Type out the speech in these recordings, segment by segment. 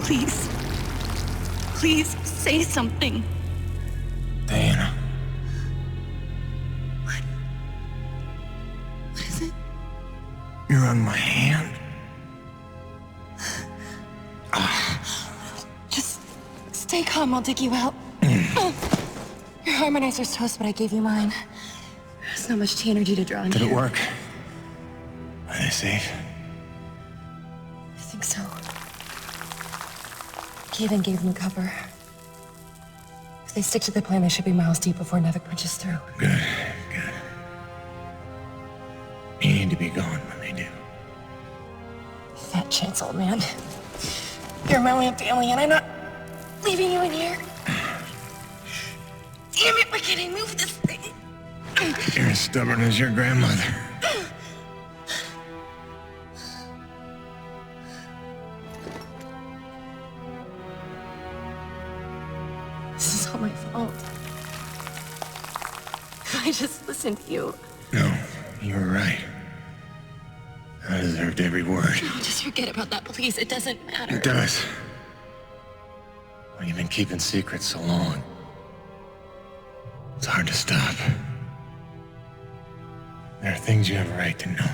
Please. Please, say something. Diana. What is it? You're on my hand. Just stay calm, I'll dig you out. Your harmonizer's toast, but I gave you mine. There's not much energy to draw on. Did it work? Are they safe? I think so. Kaden gave them cover. If they stick to the plan, they should be miles deep before Nevik punches through. Good, good. You need to be gone when they do. Fat chance, old man. You're my only family, and I'm not leaving you in here. Damn it, we're getting move this thing. You're as stubborn as your grandmother. This is all my fault. I just listened to you. No, you were right. I deserved every word. No, just forget about that, please. It doesn't matter. It does. Well, you've been keeping secrets so long. It's hard to stop. There are things you have a right to know.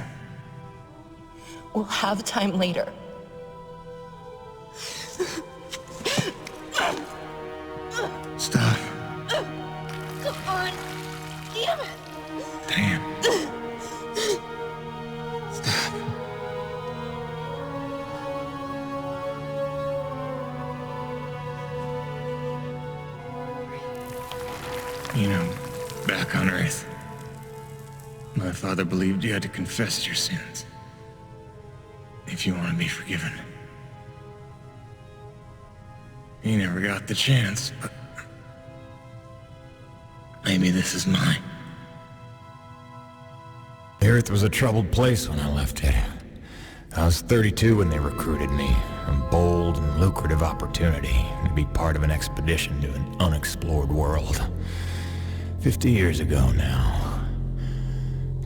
We'll have time later. Stop. Come on. Damn it. Damn. Stop. You know, back on Earth, my father believed you had to confess your sins if you want to be forgiven. He never got the chance, but maybe this is mine. The Earth was a troubled place when I left it. I was 32 when they recruited me. A bold and lucrative opportunity to be part of an expedition to an unexplored world. 50 years ago now.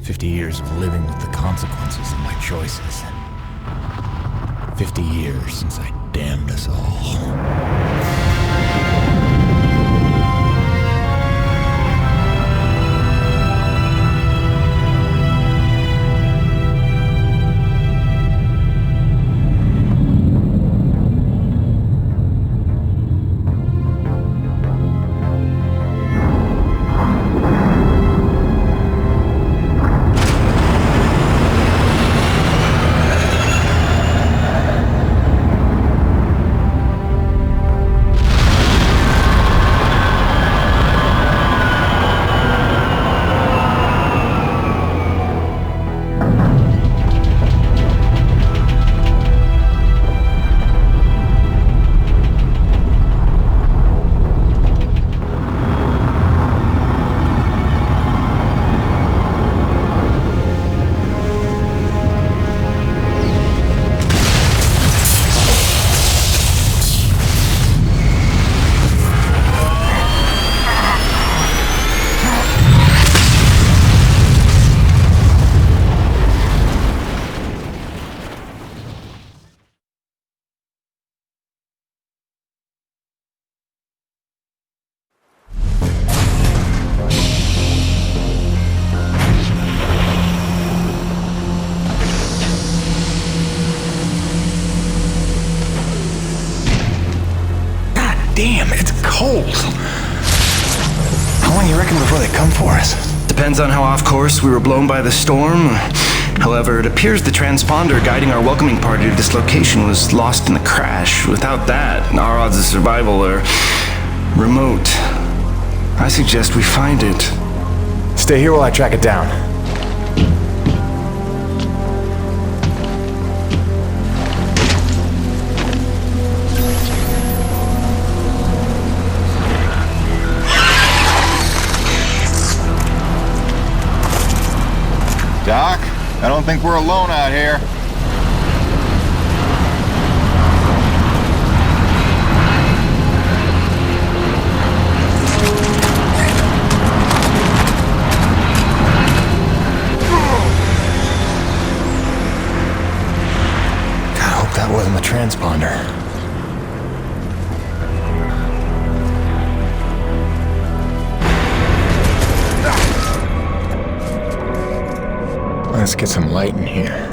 50 years of living with the consequences of my choices. 50 years since I damned us all. Damn, it's cold. How long you reckon before they come for us? Depends on how off course we were blown by the storm. However, it appears the transponder guiding our welcoming party to this location was lost in the crash. Without that, our odds of survival are remote. I suggest we find it. Stay here while I track it down. don't think we're alone out here. God, I hope that wasn't the transponder. Let's get some light in here.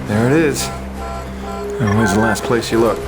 There it is. Where's the last place you looked?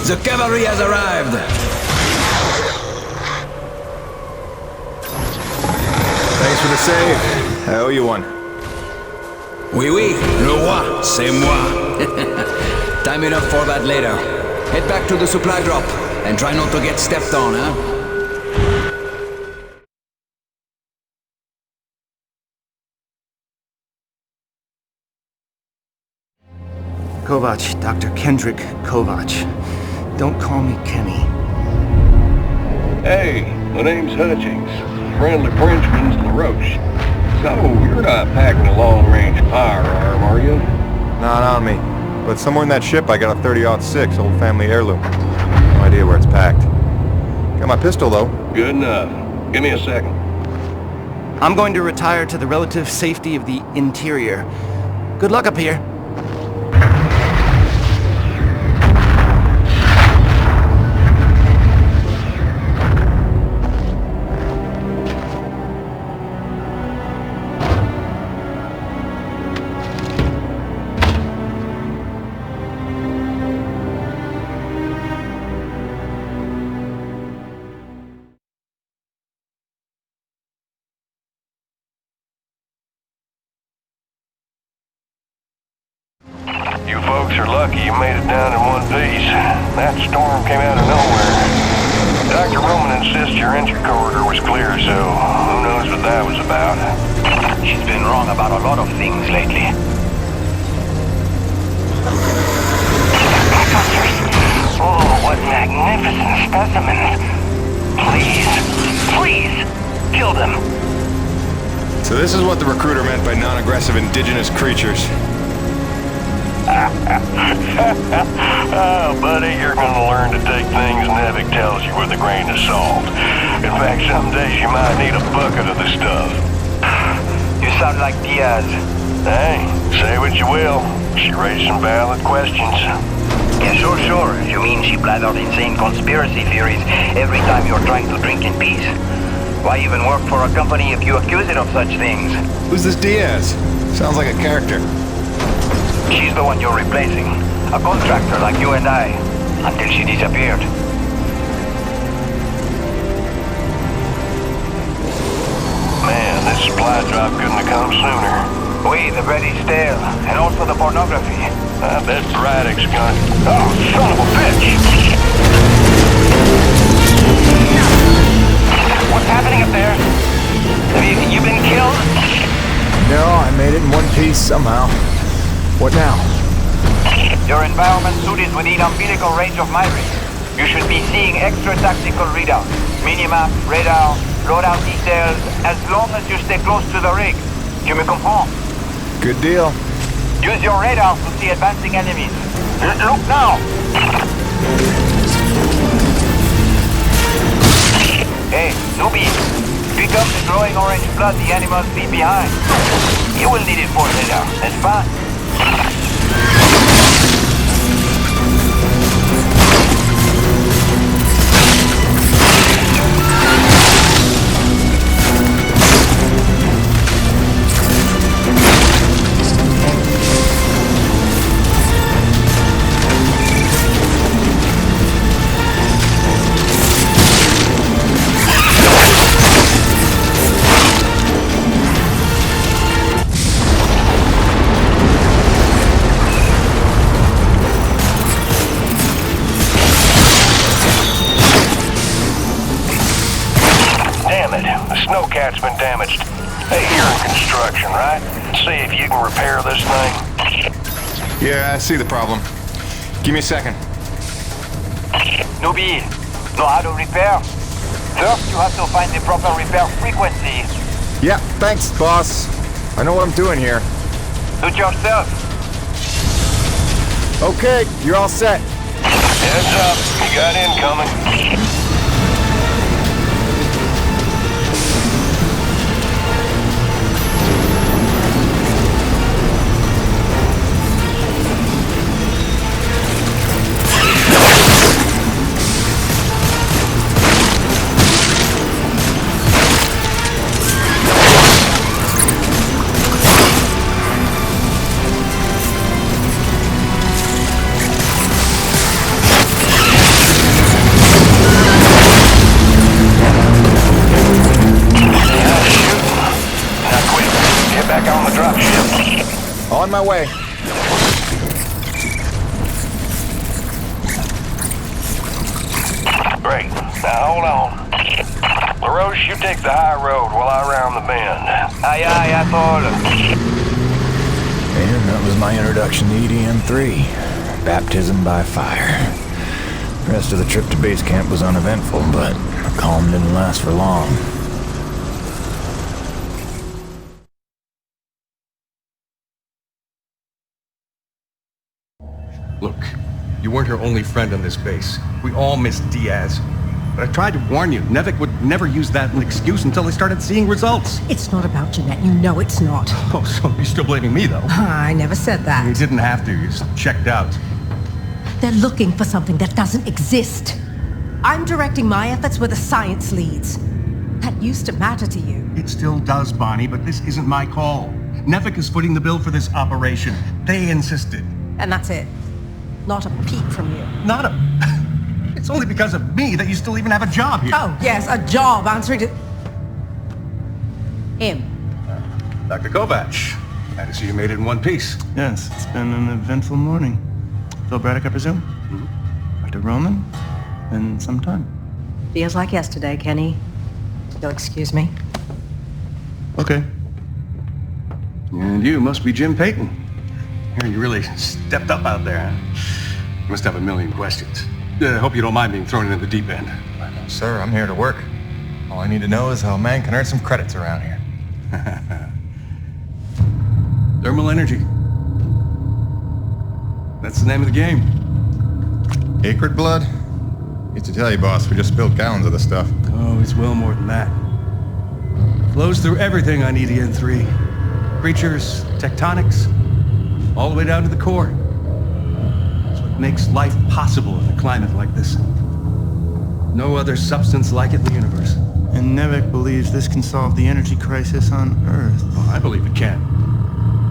The cavalry has arrived! Thanks for the save. I owe you one. Oui, oui, le roi, c'est moi. Time enough for that later. Head back to the supply drop, and try not to get stepped on, huh? Kovac, Dr. Kendrick Kovac. Don't call me Kenny. Hey, my name's Hutchings. Friendly Frenchman's LaRoche. So, you're not packing a long-range firearm, are you? Not on me. But somewhere in that ship I got a 30-06 old family heirloom. No idea where it's packed. Got my pistol, though. Good enough. Give me a second. I'm going to retire to the relative safety of the interior. Good luck up here. folks are lucky you made it down in one piece. That storm came out of nowhere. Dr. Roman insists your entry corridor was clear, so who knows what that was about. She's been wrong about a lot of things lately. Oh, what magnificent specimens. Please, kill them. So this is what the recruiter meant by non-aggressive indigenous creatures. Oh, buddy, you're gonna learn to take things Nevik tells you with a grain of salt. In fact, some days you might need a bucket of the stuff. You sound like Diaz. Hey, say what you will. She raised some valid questions. Yeah, sure. You mean she blathered insane conspiracy theories every time you're trying to drink in peace? Why even work for a company if you accuse it of such things? Who's this Diaz? Sounds like a character. She's the one you're replacing. A contractor like you and I. Until she disappeared. Man, this supply drop couldn't have come sooner. Oui, the bread is stale. And also the pornography. I bet Braddock's gonna... Oh, son of a bitch! What's happening up there? Have you been killed? No, I made it in one piece somehow. What now? Your environment suit is within umbilical range of my rig. You should be seeing extra tactical readouts. Minimap, radar, loadout details, as long as you stay close to the rig. Tu me comprends? Good deal. Use your radar to see advancing enemies. Look now! Hey, newbie! Pick up the glowing orange blood the animals leave behind. You will need it for later, n'est-ce pas? Snowcat's been damaged. Hey, you're in construction, right? See if you can repair this thing. Yeah, I see the problem. Give me a second. Newbie, know how to repair? First, you have to find the proper repair frequency. Yeah, thanks, boss. I know what I'm doing here. Do it yourself. Okay, you're all set. Heads up, you got incoming. On my way. Great. Now hold on. LaRoche, you take the high road while I round the bend. Aye, asshole. And that was my introduction to EDM-3. Baptism by fire. The rest of the trip to base camp was uneventful, but the calm didn't last for long. Look, you weren't her only friend on this base. We all miss Diaz. But I tried to warn you, Nevik would never use that as an excuse until they started seeing results. It's not about Jeanette. You know it's not. Oh, so you're still blaming me, though? I never said You that. didn't have to. You just checked out. They're looking for something that doesn't exist. I'm directing my efforts where the science leads. That used to matter to you. It still does, Bonnie, but this isn't my call. Nevik is footing the bill for this operation. They insisted. And that's it. Not a peep from you. Not a... It's only because of me that you still even have a job here. Oh, yes, a job answering to... him. Dr. Kovac, glad to see you made it in one piece. Yes, it's been an eventful morning. Phil Braddock, I presume? Dr. Roman? Been some time. Feels like yesterday, Kenny. You'll excuse me. Okay. And you must be Jim Payton. Here, you really stepped up out there, huh? You must have a million questions. Hope you don't mind being thrown into the deep end. Sir, I'm here to work. All I need to know is how a man can earn some credits around here. Thermal energy. That's the name of the game. Acrid blood? Used to tell you, boss, we just spilled gallons of the stuff. Oh, it's well more than that. Flows through everything on EDN3. Creatures, tectonics, all the way down to the core. It's what makes life possible in a climate like this. No other substance like it in the universe. And Nevek believes this can solve the energy crisis on Earth. Oh, I believe it can.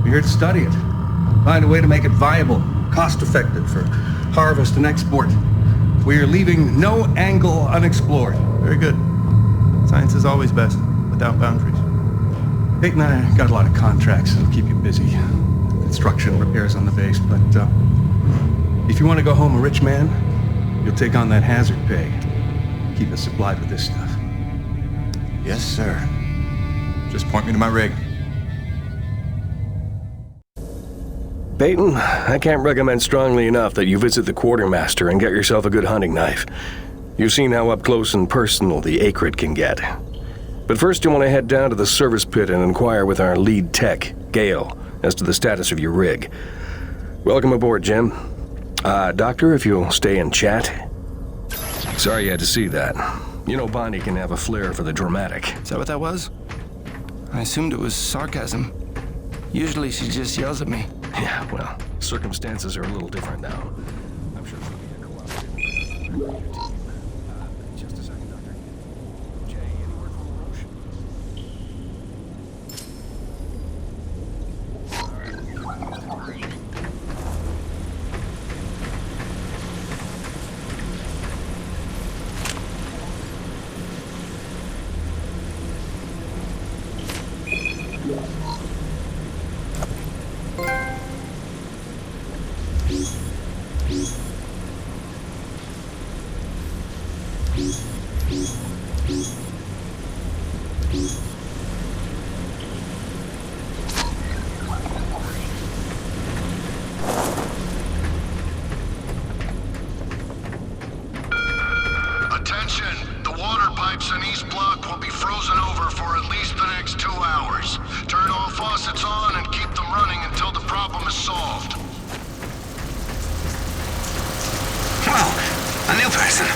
We're here to study it. Find a way to make it viable, cost-effective for harvest and export. We are leaving no angle unexplored. Very good. Science is always best, without boundaries. Peyton and I got a lot of contracts that'll keep you busy. Construction, repairs on the base, but if you want to go home a rich man, you'll take on that hazard pay. Keep us supplied with this stuff. Yes, sir. Just point me to my rig. Peyton, I can't recommend strongly enough that you visit the quartermaster and get yourself a good hunting knife. You've seen how up close and personal the Acrid can get. But first you want to head down to the service pit and inquire with our lead tech, Gale, as to the status of your rig. Welcome aboard, Jim. Doctor, if you'll stay and chat. Sorry you had to see that. You know Bonnie can have a flair for the dramatic. Is that what that was? I assumed it was sarcasm. Usually she just yells at me. Yeah, well, circumstances are a little different now. I'm sure she'll be a cooperative. Just a second, Doctor. Jay, any word from LaRoche? Attention! The water pipes in East Block will be frozen over for at least the next 2 hours. Turn all faucets on and keep them running until the problem is solved. Wow, a new person.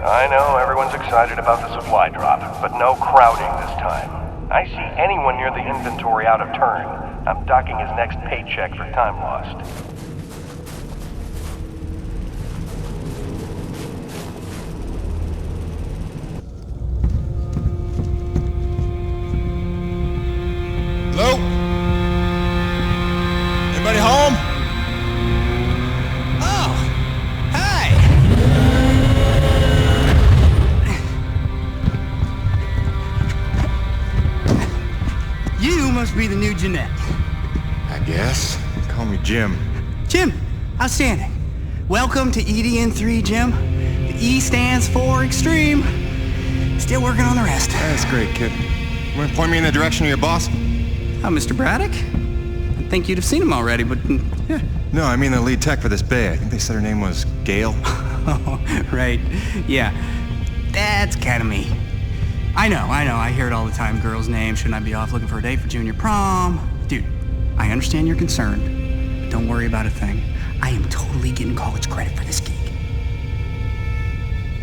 I know everyone's excited about the supply drop, but no crowding this time. I see anyone near the inventory out of turn. I'm docking his next paycheck for time lost. Hello? Anybody home? Oh, hey! You must be the new Jeanette. I guess. Call me Jim. Jim, outstanding. Welcome to EDN3, Jim. The E stands for extreme. Still working on the rest. That's great, kid. You want to point me in the direction of your boss? Mr. Braddock? I think you'd have seen him already, but yeah. No, I mean the lead tech for this bay. I think they said her name was Gale. Oh, right. Yeah. That's kind of me. I know, I hear it all the time. Girl's name, shouldn't I be off looking for a date for junior prom? Dude, I understand you're concerned, but don't worry about a thing. I am totally getting college credit for this gig.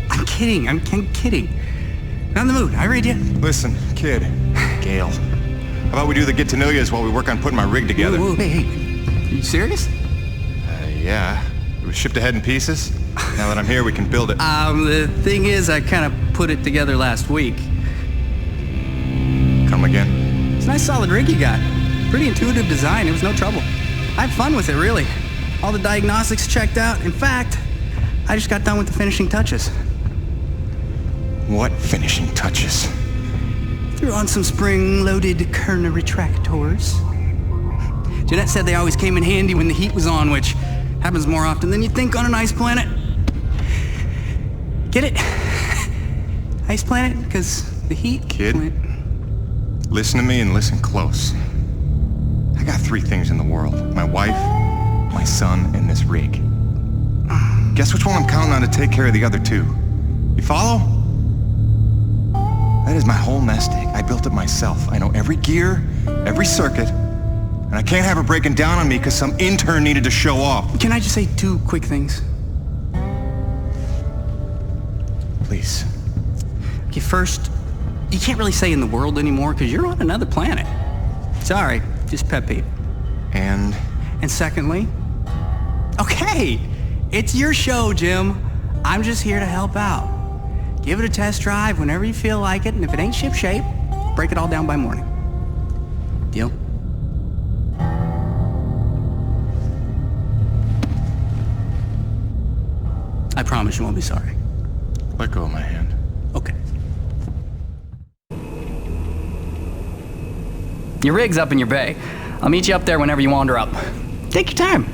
I'm kidding, I'm kidding. Not in the mood, I read you. Listen, kid. Gail. How about we do the get-to-know-yous while we work on putting my rig together? Whoa, hey, are you serious? Yeah. It was shipped ahead in pieces. Now that I'm here, we can build it. The thing is, I kind of put it together last week. Come again? It's a nice solid rig you got. Pretty intuitive design, it was no trouble. I had fun with it, really. All the diagnostics checked out. In fact, I just got done with the finishing touches. What finishing touches? Threw on some spring-loaded Kerner retractors. Jeanette said they always came in handy when the heat was on, which happens more often than you'd think on an ice planet. Get it? Ice planet? Because the heat... Kid, listen to me and listen close. I got 3 things in the world. My wife, my son, and this rig. Guess which one I'm counting on to take care of the other 2? You follow? That is my whole nest egg. I built it myself. I know every gear, every circuit, and I can't have her breaking down on me because some intern needed to show off. Can I just say 2 quick things? Please. Okay, first, you can't really say in the world anymore because you're on another planet. Sorry, just pet peeve. And secondly, okay, it's your show, Jim. I'm just here to help out. Give it a test drive whenever you feel like it, and if it ain't ship-shape, break it all down by morning. Deal? I promise you won't be sorry. Let go of my hand. Okay. Your rig's up in your bay. I'll meet you up there whenever you wander up. Take your time.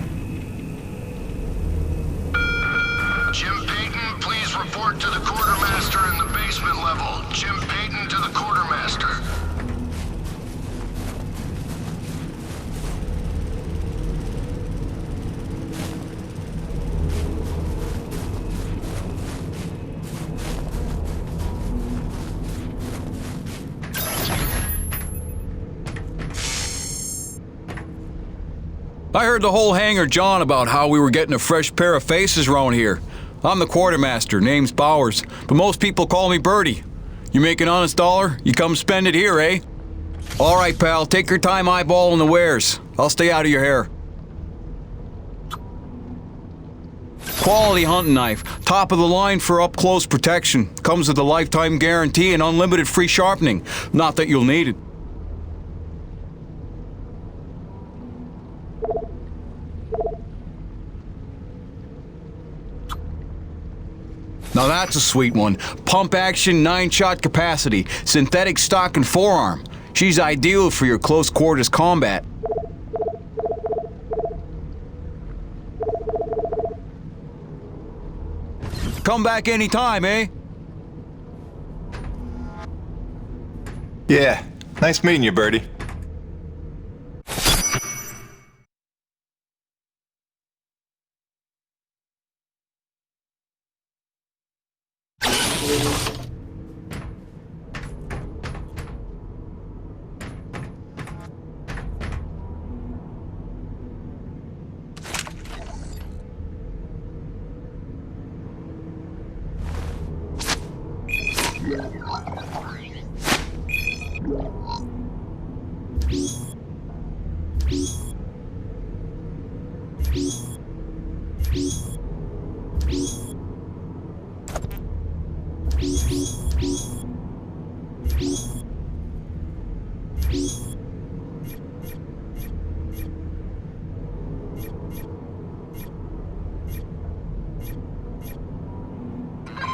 Jim Payton, please report to the quartermaster in the basement level. Jim Payton to the quartermaster. I heard the whole hangar John about how we were getting a fresh pair of faces around here. I'm the quartermaster, name's Bowers, but most people call me Birdie. You make an honest dollar, you come spend it here, eh? All right, pal, take your time eyeballing the wares. I'll stay out of your hair. Quality hunting knife, top of the line for up-close protection. Comes with a lifetime guarantee and unlimited free sharpening. Not that you'll need it. Now that's a sweet one. Pump action, 9-shot capacity, synthetic stock and forearm. She's ideal for your close quarters combat. Come back anytime, eh? Yeah, nice meeting you, Birdie.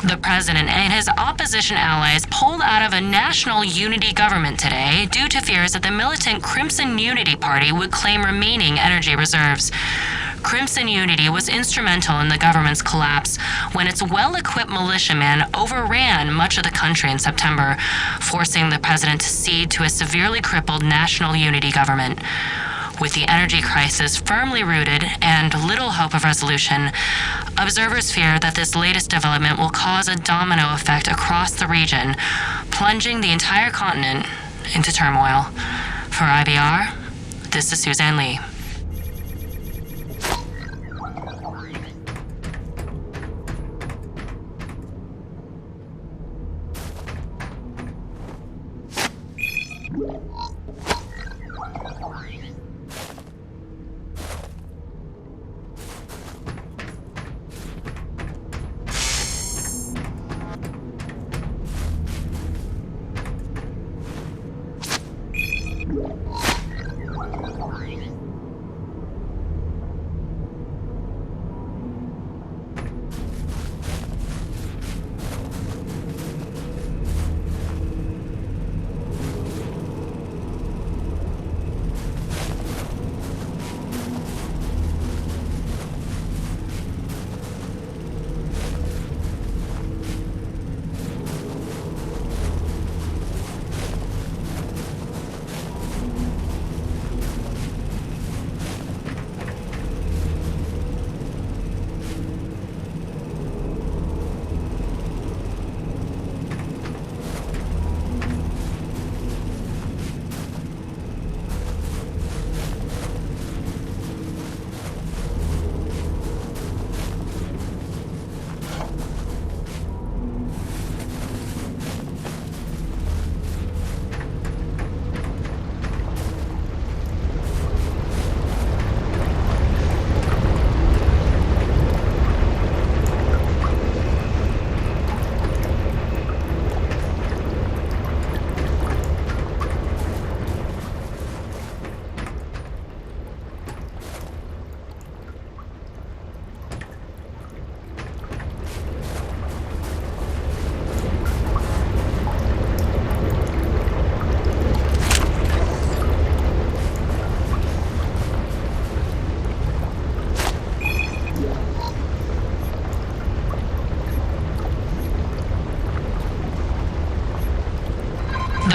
The president and his opposition allies pulled out of a national unity government today due to fears that the militant Crimson Unity Party would claim remaining energy reserves. Crimson Unity was instrumental in the government's collapse when its well-equipped militiamen overran much of the country in September, forcing the president to cede to a severely crippled national unity government. With the energy crisis firmly rooted and little hope of resolution, observers fear that this latest development will cause a domino effect across the region, plunging the entire continent into turmoil. For IBR, this is Suzanne Lee.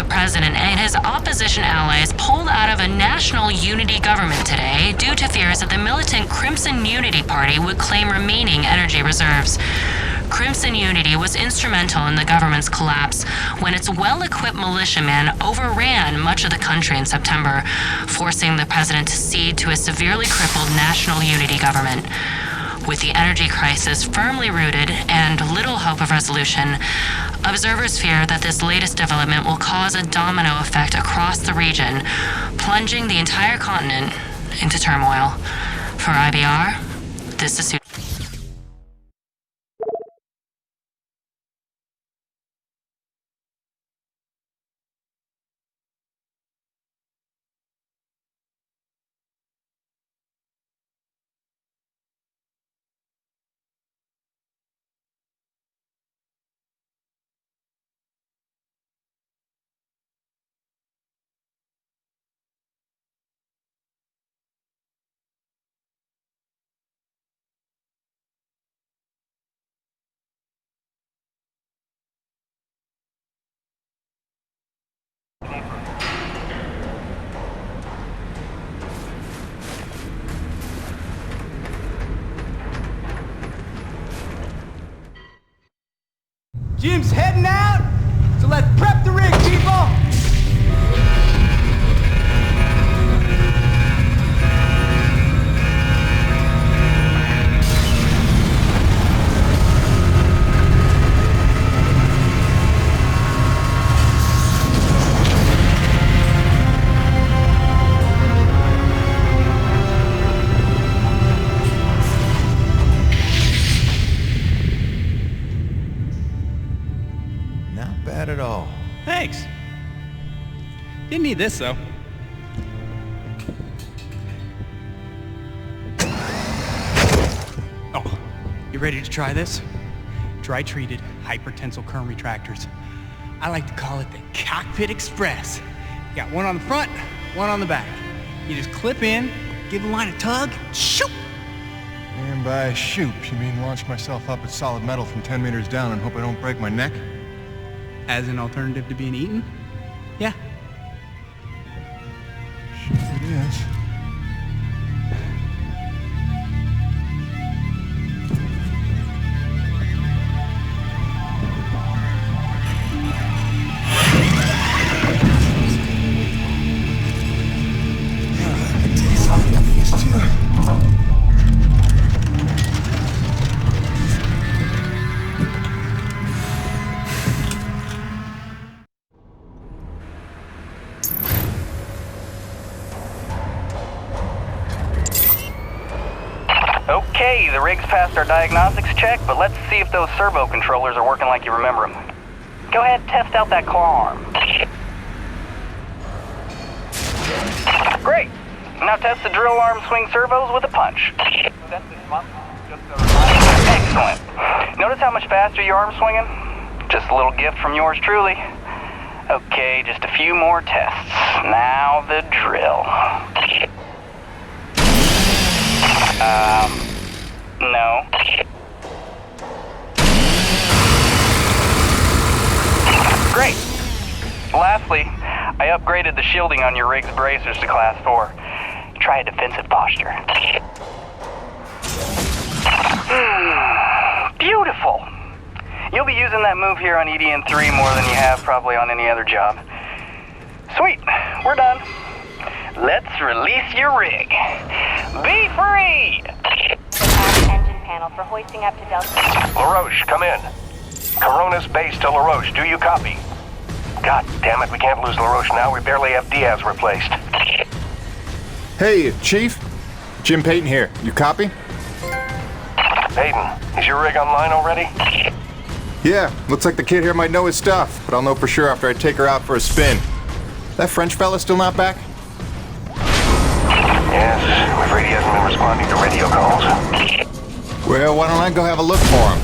President and his opposition allies pulled out of a national unity government today due to fears that the militant Crimson Unity Party would claim remaining energy reserves. Crimson Unity was instrumental in the government's collapse when its well-equipped militiamen overran much of the country in September, forcing the president to cede to a severely crippled national unity government. With the energy crisis firmly rooted and little hope of resolution, observers fear that this latest development will cause a domino effect across the region, plunging the entire continent into turmoil. For IBR, this is Jim's heading out, so let's prep the rig, people! At all. Thanks. Didn't need this, though. Oh, you ready to try this? Dry-treated hypertensile current retractors. I like to call it the Cockpit Express. You got one on the front, one on the back. You just clip in, give the line a tug, shoot! And by shoot, you mean launch myself up at solid metal from 10 meters down and hope I don't break my neck? As an alternative to being eaten? Yeah. Sure it is. Okay, the rig's passed our diagnostics check, but let's see if those servo controllers are working like you remember them. Go ahead, test out that claw arm. Great. Now test the drill arm swing servos with a punch. That's this month. Just a reminder. Excellent. Notice how much faster your arm's swinging? Just a little gift from yours truly. Okay, just a few more tests. Now the drill. No. Great. Lastly, I upgraded the shielding on your rig's bracers to Class 4. Try a defensive posture. Beautiful. You'll be using that move here on EDN3 more than you have probably on any other job. Sweet, we're done. Let's release your rig. Be free! Engine panel for hoisting up to Delta. LaRoche, come in. Corona's base to LaRoche. Do you copy? God damn it, we can't lose LaRoche now. We barely have Diaz replaced. Hey, Chief. Jim Payton here. You copy? Payton, is your rig online already? Yeah, looks like the kid here might know his stuff, but I'll know for sure after I take her out for a spin. That French fella still not back? Yes, I'm afraid he hasn't been responding to radio calls. Well, why don't I go have a look for him?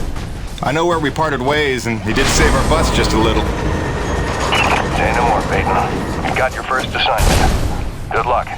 I know where we parted ways, and he did save our bus just a little. Say no more, Payton. You got your first assignment. Good luck.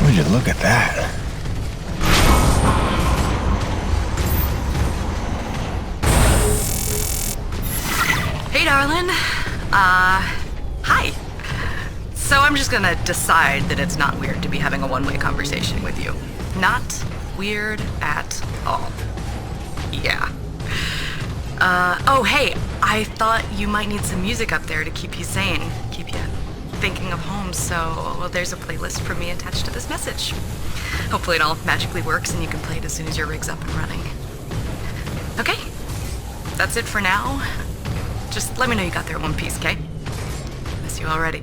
Would you look at that? Hey, darling. Hi. So I'm just gonna decide that it's not weird to be having a one-way conversation with you. Not weird at all. Yeah. Oh, hey, I thought you might need some music up there to keep you sane, keep you thinking of home, so well, there's a playlist for me attached to this message. Hopefully it all magically works and you can play it as soon as your rig's up and running. Okay, that's it for now. Just let me know you got there in one piece, okay? Miss you already.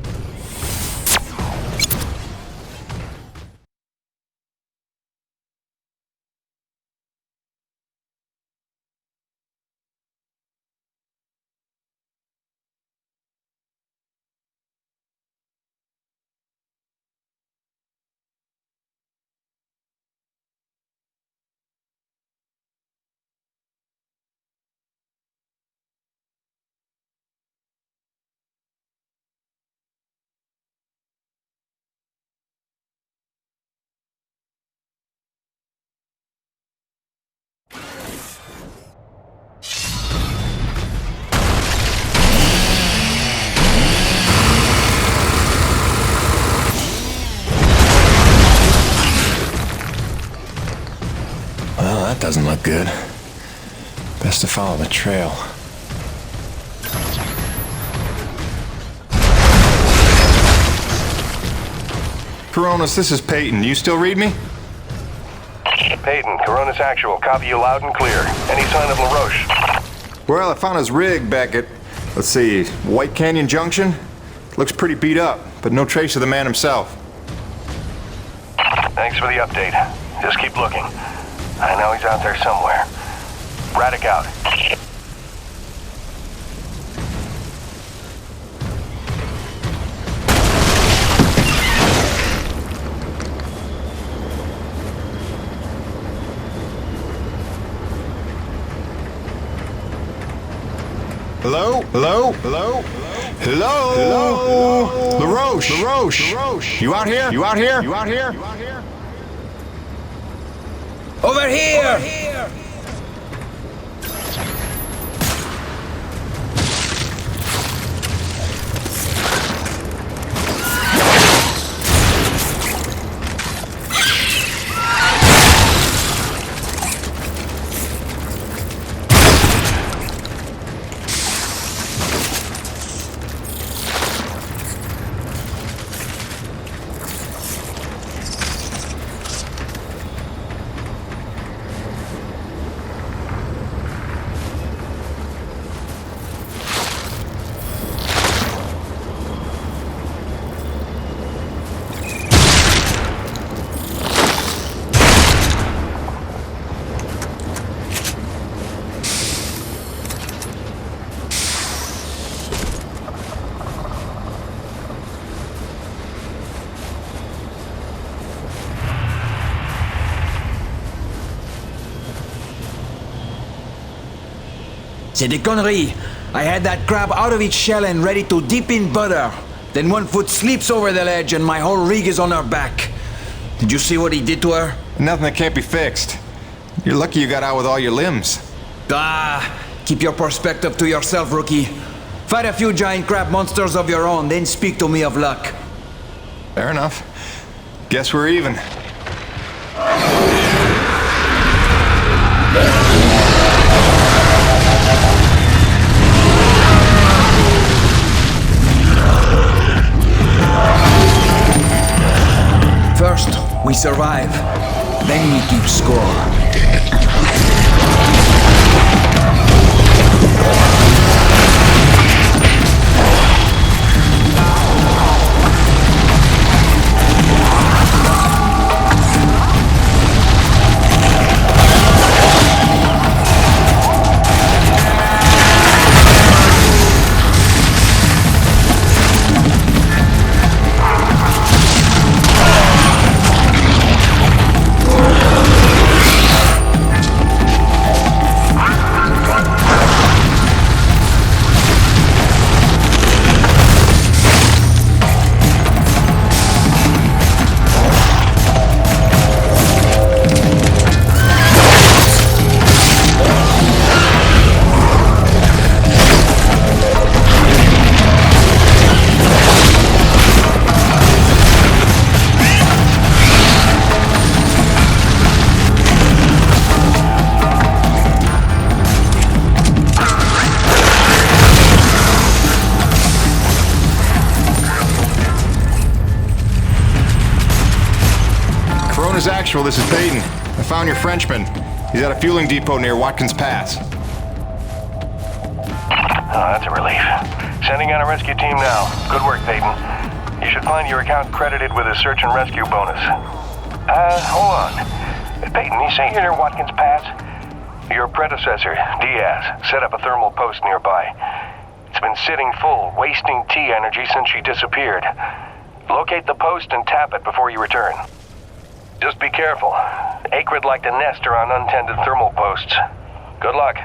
Well, that doesn't look good. Best to follow the trail. Coronas, this is Peyton. You still read me? Peyton, Corona's actual. Copy you loud and clear. Any sign of LaRoche? Well, I found his rig back at, let's see, White Canyon Junction. Looks pretty beat up, but no trace of the man himself. Thanks for the update. Just keep looking. I know he's out there somewhere. Braddock out. Hello? Hello? Hello? Hello? Hello? LaRoche? LaRoche? You out here? You out here? You out here? Over here! C'est des conneries. I had that crab out of its shell and ready to dip in butter. Then one foot slips over the ledge and my whole rig is on her back. Did you see what he did to her? Nothing that can't be fixed. You're lucky you got out with all your limbs. Keep your perspective to yourself, rookie. Fight a few giant crab monsters of your own, then speak to me of luck. Fair enough. Guess we're even. First, we survive. Then we keep score. Actual, this is Peyton. I found your Frenchman. He's at a fueling depot near Watkins Pass. Oh, that's a relief. Sending out a rescue team now. Good work, Peyton. You should find your account credited with a search and rescue bonus. Hold on. Peyton, you say you're near Watkins Pass? Your predecessor, Diaz, set up a thermal post nearby. It's been sitting full, wasting T energy since she disappeared. Locate the post and tap it before you return. Just be careful. Acrid like to nest around untended thermal posts. Good luck.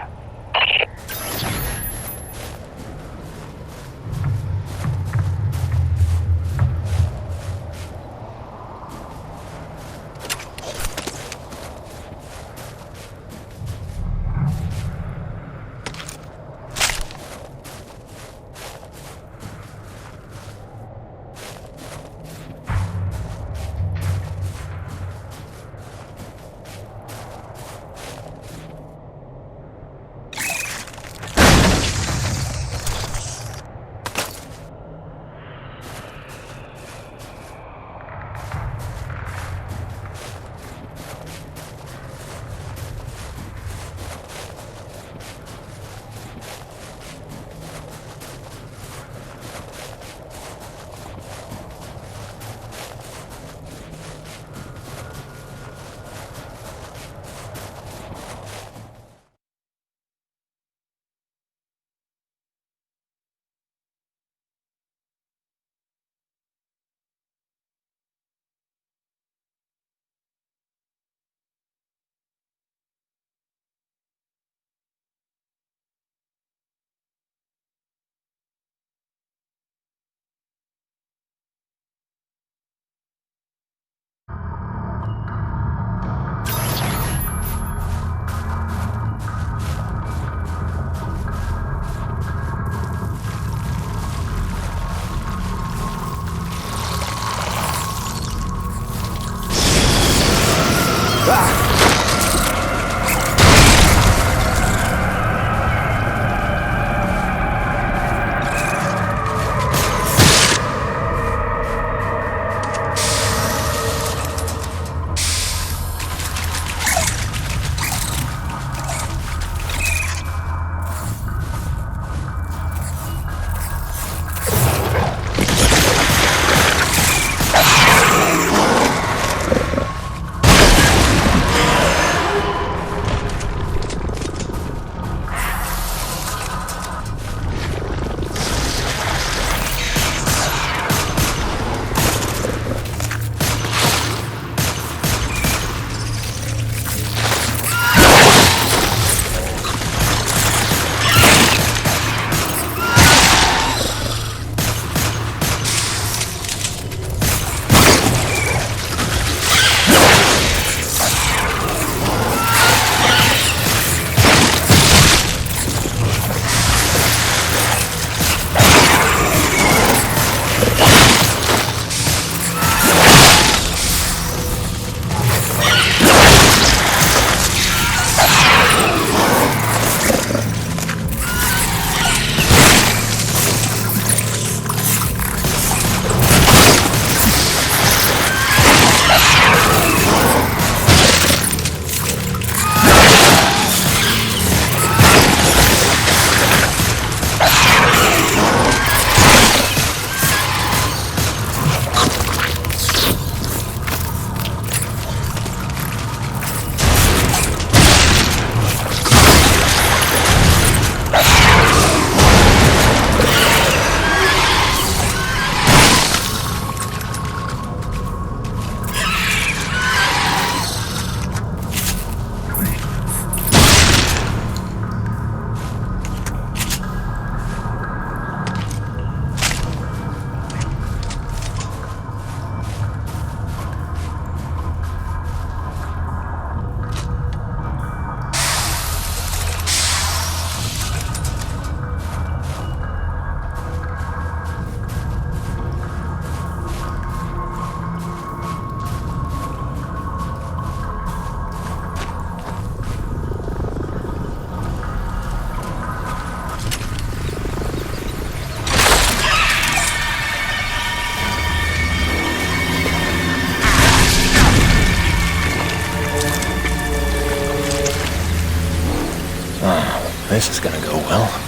This is gonna go well.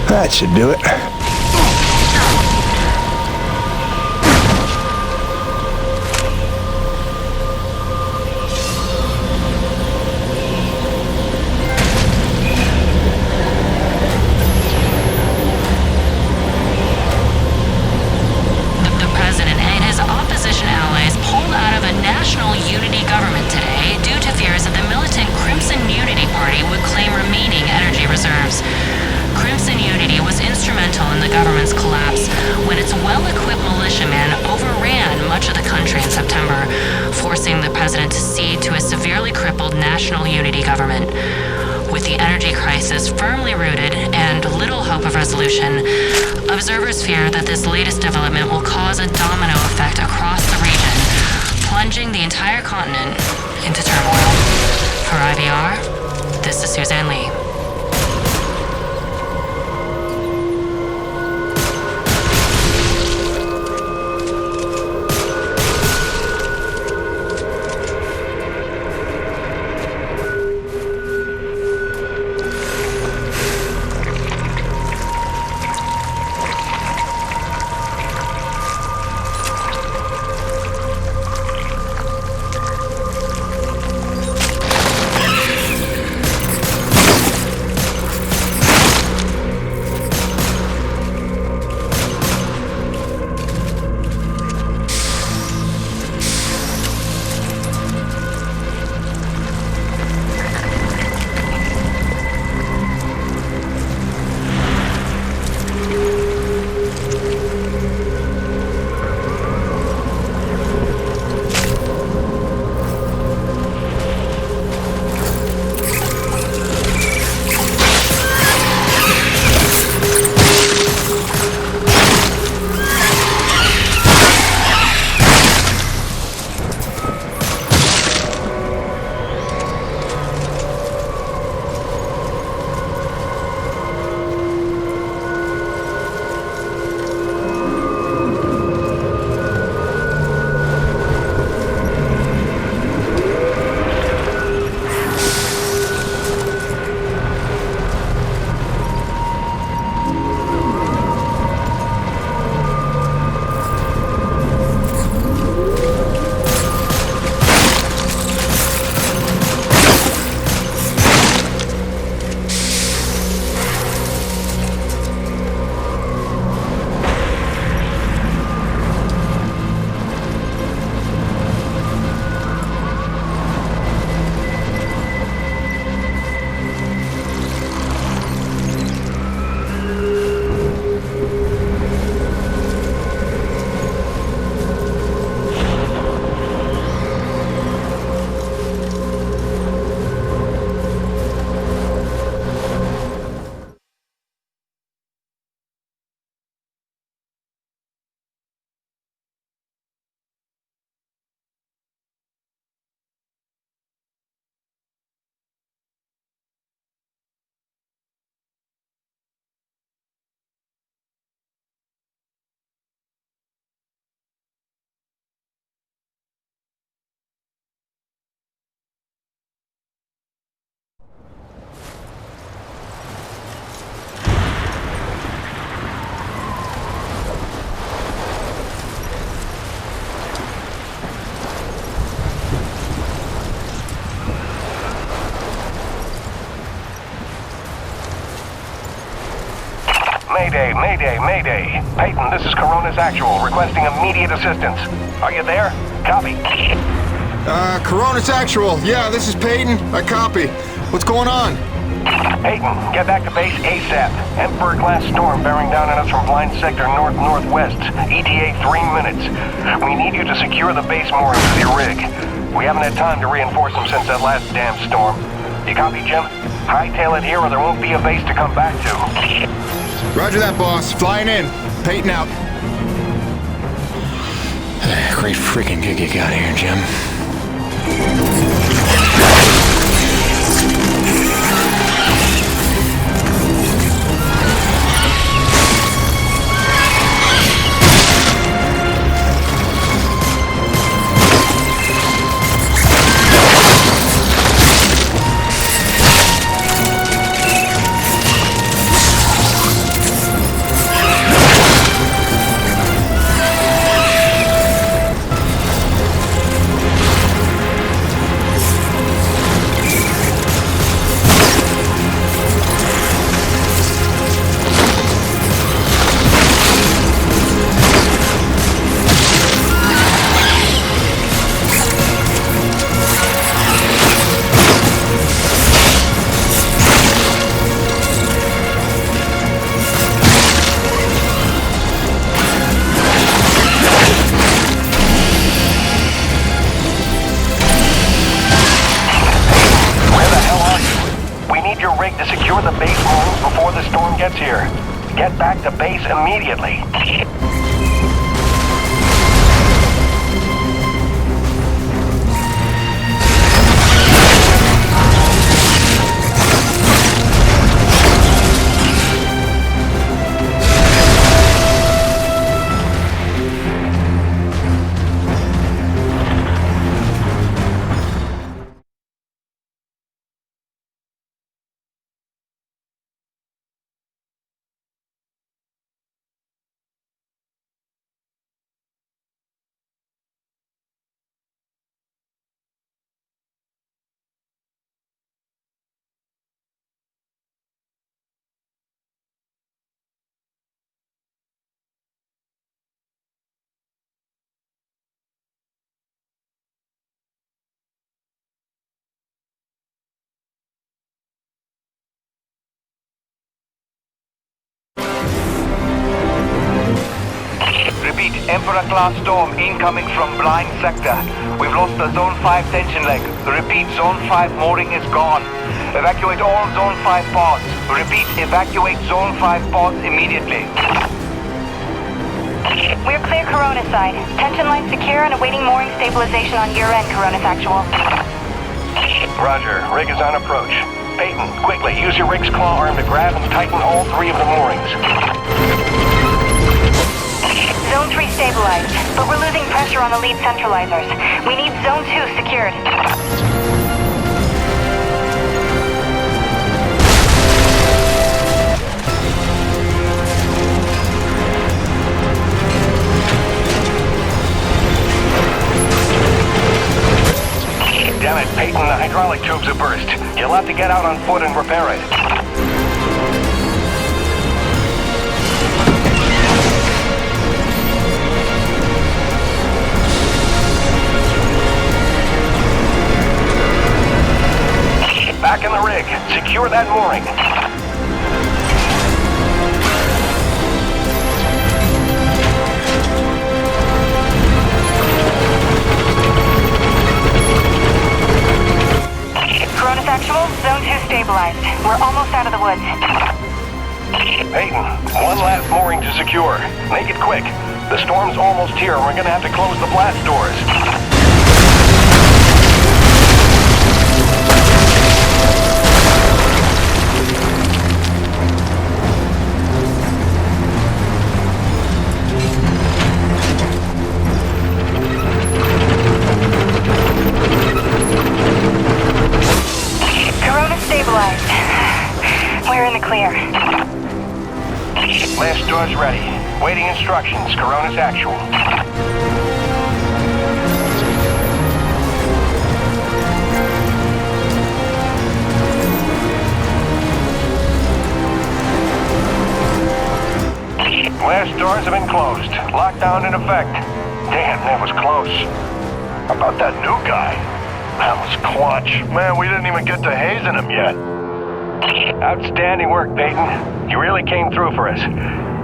That should do it. The president and his opposition allies pulled out of a national unity government today due to fears that the militant Crimson Unity Party would claim remaining energy reserves. Crimson Unity was instrumental in the government's collapse when its well-equipped militiamen overran much of the country in September, forcing the president to cede to a severely crippled national unity government. With the energy crisis firmly rooted and little hope of resolution, observers fear that this latest development will cause a domino effect across the region, plunging the entire continent into turmoil. For IVR, this is Suzanne Lee. Mayday, mayday, mayday. Peyton, this is Coronis Actual, requesting immediate assistance. Are you there? Copy. Coronis Actual. Yeah, this is Peyton. I copy. What's going on? Peyton, get back to base ASAP. Emperor-class storm bearing down on us from blind sector north-northwest. ETA 3 minutes. We need you to secure the base moorings with your rig. We haven't had time to reinforce them since that last damn storm. You copy, Jim? Hightail it here or there won't be a base to come back to. Roger that, boss. Flying in. Peyton out. Great freaking gig you got here, Jim. Get back to base immediately. Repeat, Emperor-class storm incoming from blind sector. We've lost the Zone 5 tension leg. Repeat, Zone 5 mooring is gone. Evacuate all Zone 5 pods. Repeat, evacuate Zone 5 pods immediately. We're clear Coronis side. Tension line secure and awaiting mooring stabilization on your end, Coronis Actual. Roger, rig is on approach. Peyton, quickly, use your rig's claw arm to grab and tighten all 3 of the moorings. Zone 3 stabilized, but we're losing pressure on the lead centralizers. We need Zone 2 secured. Damn it, Peyton, the hydraulic tubes have burst. You'll have to get out on foot and repair it. Back in the rig. Secure that mooring. Coronis Actual, Zone 2 stabilized. We're almost out of the woods. Peyton, one last mooring to secure. Make it quick. The storm's almost here. We're gonna have to close the blast doors. Stabilized. We're in the clear. Last door's ready. Waiting instructions, Coronis Actual. West doors have been closed. Lockdown in effect. Damn, that was close. How about that new guy? That was clutch. Man, we didn't even get to hazing him yet. Outstanding work, Peyton. You really came through for us.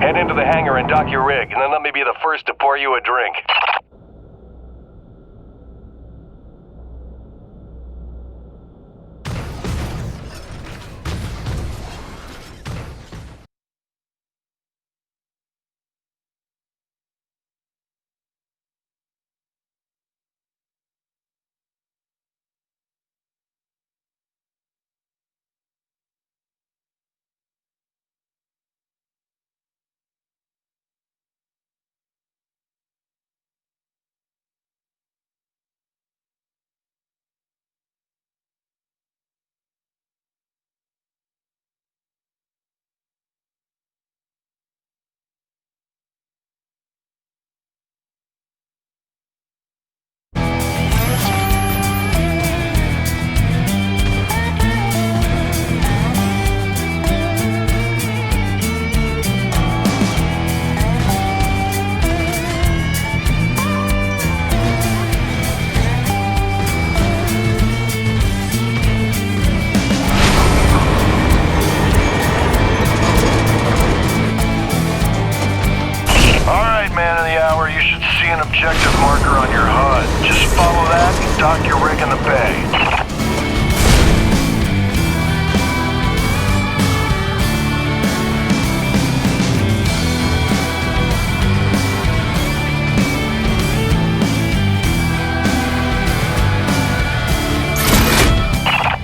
Head into the hangar and dock your rig, and then let me be the first to pour you a drink. Objective marker on your HUD. Just follow that and dock your rig in the bay.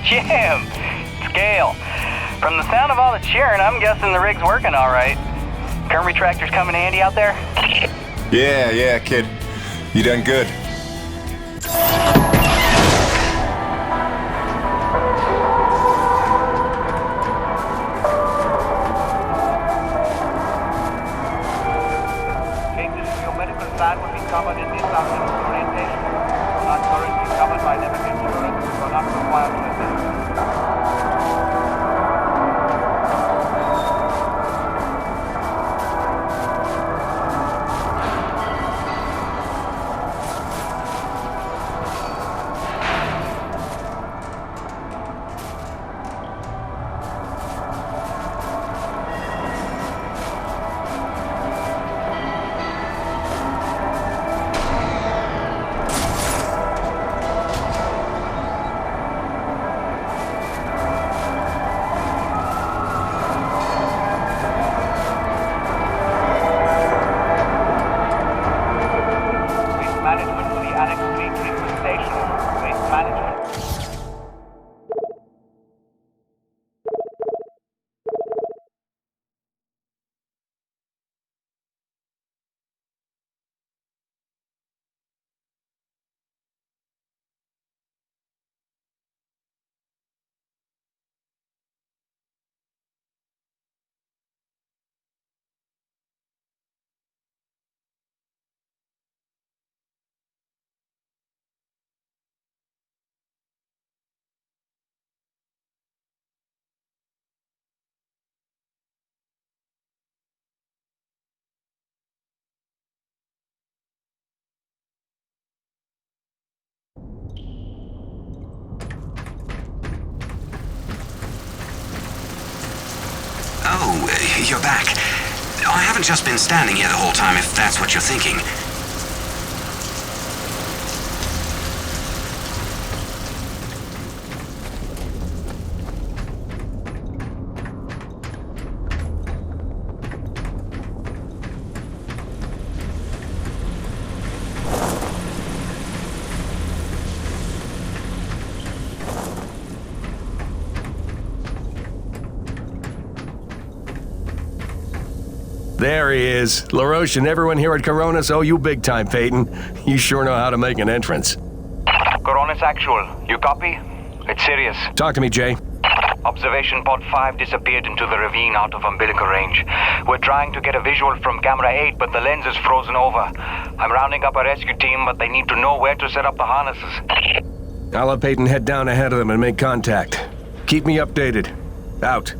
Jim! Scale. From the sound of all the cheering, I'm guessing the rig's working all right. Current retractors coming handy out there? Yeah, kid. You done good. Changes to your medical plan will be covered in this afternoon's orientation. You're not currently covered by Levitt insurance, so you're not required to attend. Oh, you're back. I haven't just been standing here the whole time, if that's what you're thinking. There he is. LaRoche and everyone here at Coronis owe you big time, Peyton. You sure know how to make an entrance. Coronis Actual, you copy? It's serious. Talk to me, Jay. Observation Pod 5 disappeared into the ravine out of umbilical range. We're trying to get a visual from camera 8, but the lens is frozen over. I'm rounding up a rescue team, but they need to know where to set up the harnesses. I'll have Peyton head down ahead of them and make contact. Keep me updated. Out.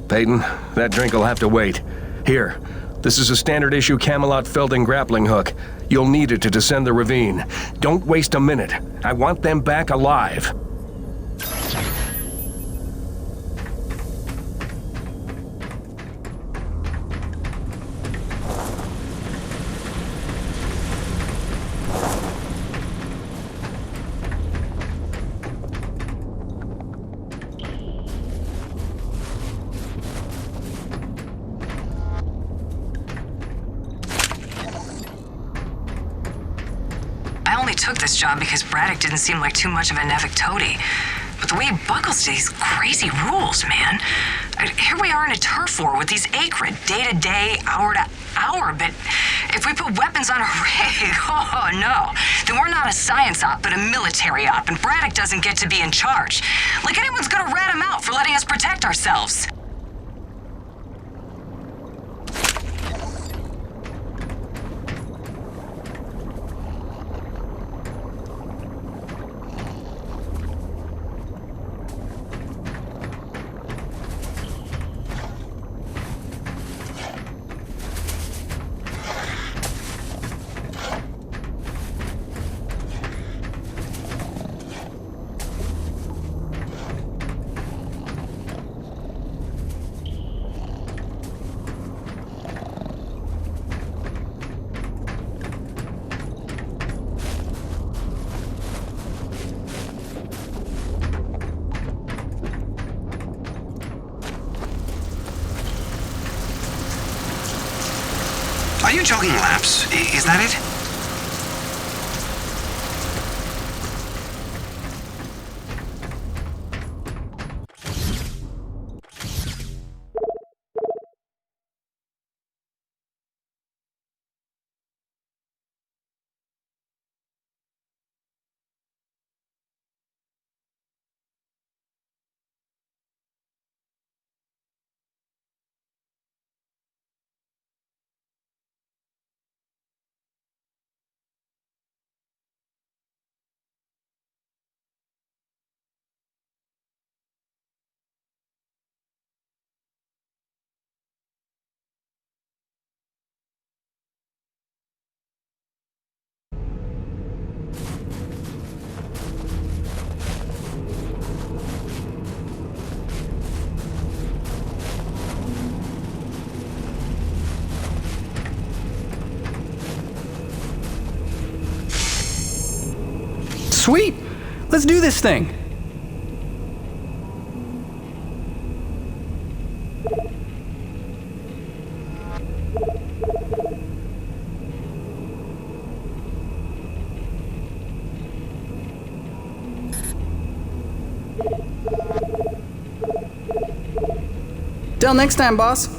Peyton, that drink will have to wait. Here, This is a standard issue Camelot Felding grappling hook. You'll need it to descend the ravine. Don't waste a minute. I want them back alive. I only took this job because Braddock didn't seem like too much of a Nevik toady. But the way he buckles to these crazy rules, man. Here we are in a turf war with these Acrid, day to day, hour to hour, but if we put weapons on a rig, oh no, then we're not a science op, but a military op, and Braddock doesn't get to be in charge. Like anyone's gonna rat him out for letting us protect ourselves. Are you jogging laps? Is that it? Sweet! Let's do this thing! Till next time, boss.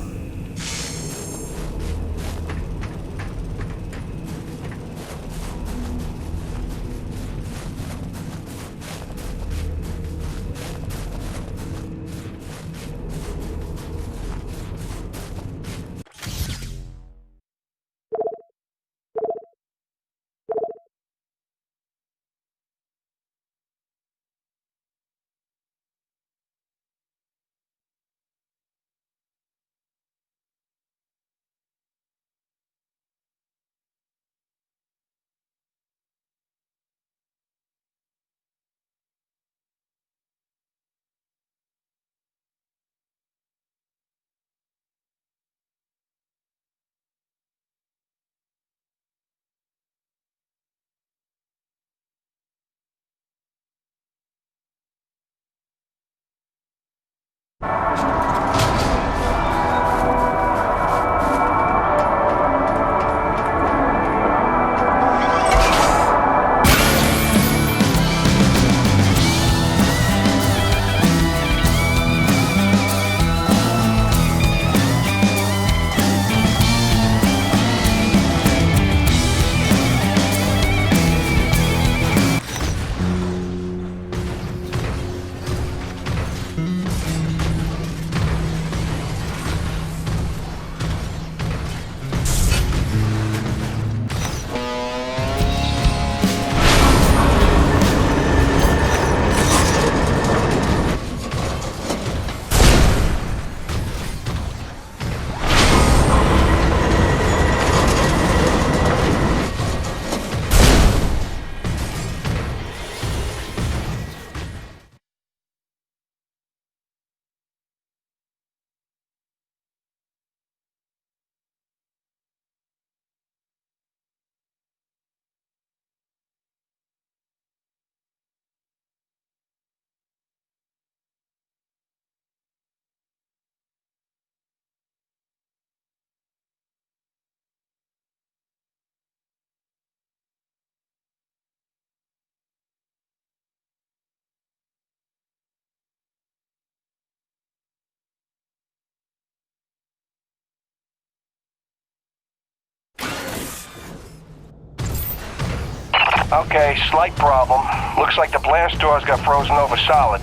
Okay, slight problem. Looks like the blast doors got frozen over solid.